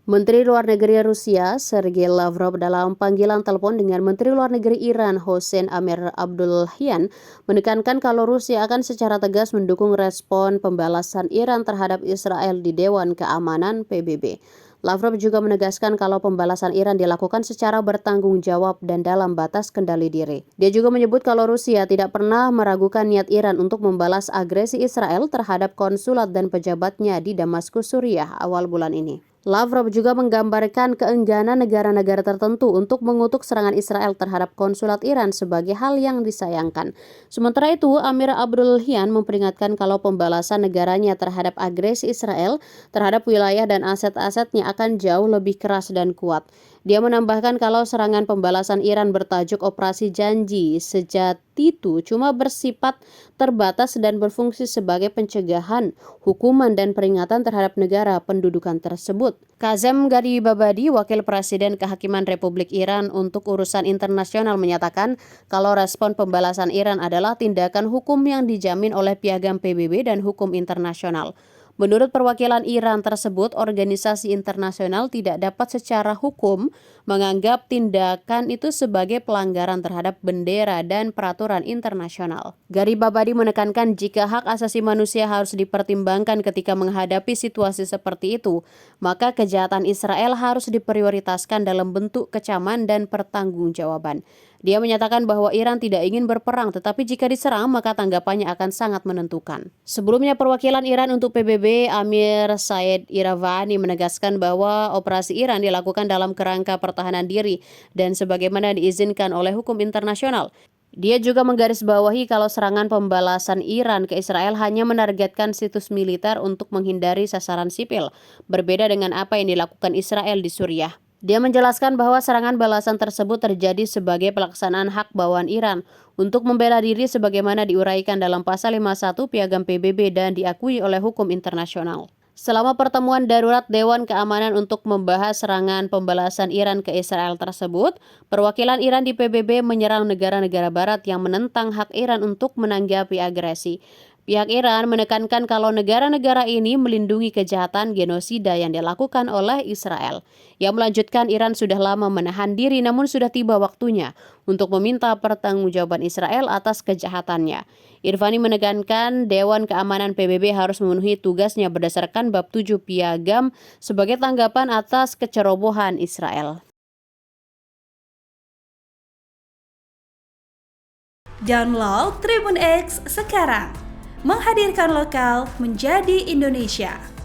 Menteri Luar Negeri Rusia, Sergei Lavrov dalam panggilan telepon dengan Menteri Luar Negeri Iran, Hossein Amir-Abdollahian, menekankan kalau Rusia akan secara tegas mendukung respon pembalasan Iran terhadap Israel di Dewan Keamanan PBB. Lavrov juga menegaskan kalau pembalasan Iran dilakukan secara bertanggung jawab dan dalam batas kendali diri. Dia juga menyebut kalau Rusia tidak pernah meragukan niat Iran untuk membalas agresi Israel terhadap konsulat dan pejabatnya di Damaskus, Suriah awal bulan ini. Lavrov juga menggambarkan keengganan negara-negara tertentu untuk mengutuk serangan Israel terhadap konsulat Iran sebagai hal yang disayangkan. Sementara itu, Amir Abdollahian memperingatkan kalau pembalasan negaranya terhadap agresi Israel terhadap wilayah dan aset-asetnya akan jauh lebih keras dan kuat. Dia menambahkan kalau serangan pembalasan Iran bertajuk Operasi Janji Sejati itu cuma bersifat terbatas dan berfungsi sebagai pencegahan, hukuman, dan peringatan terhadap negara pendudukan tersebut. Kazem Garibabadi, Wakil Presiden Kehakiman Republik Iran untuk urusan internasional, menyatakan kalau respon pembalasan Iran adalah tindakan hukum yang dijamin oleh Piagam PBB dan hukum internasional. Menurut perwakilan Iran tersebut, organisasi internasional tidak dapat secara hukum menganggap tindakan itu sebagai pelanggaran terhadap bendera dan peraturan internasional. Garibabadi menekankan jika hak asasi manusia harus dipertimbangkan ketika menghadapi situasi seperti itu, maka kejahatan Israel harus diprioritaskan dalam bentuk kecaman dan pertanggungjawaban. Dia menyatakan bahwa Iran tidak ingin berperang, tetapi jika diserang maka tanggapannya akan sangat menentukan. Sebelumnya, perwakilan Iran untuk PBB Amir Said Iravani menegaskan bahwa operasi Iran dilakukan dalam kerangka pertahanan diri dan sebagaimana diizinkan oleh hukum internasional. Dia juga menggarisbawahi kalau serangan pembalasan Iran ke Israel hanya menargetkan situs militer untuk menghindari sasaran sipil, berbeda dengan apa yang dilakukan Israel di Suriah. Dia menjelaskan bahwa serangan balasan tersebut terjadi sebagai pelaksanaan hak bawaan Iran untuk membela diri sebagaimana diuraikan dalam pasal 51 Piagam PBB dan diakui oleh hukum internasional. Selama pertemuan darurat Dewan Keamanan untuk membahas serangan pembalasan Iran ke Israel tersebut, perwakilan Iran di PBB menyerang negara-negara barat yang menentang hak Iran untuk menanggapi agresi. Pihak Iran menekankan kalau negara-negara ini melindungi kejahatan genosida yang dilakukan oleh Israel. Ia melanjutkan Iran sudah lama menahan diri namun sudah tiba waktunya untuk meminta pertanggungjawaban Israel atas kejahatannya. Irvani menekankan Dewan Keamanan PBB harus memenuhi tugasnya berdasarkan bab 7 Piagam sebagai tanggapan atas kecerobohan Israel. Download Tribun X sekarang, menghadirkan lokal menjadi Indonesia.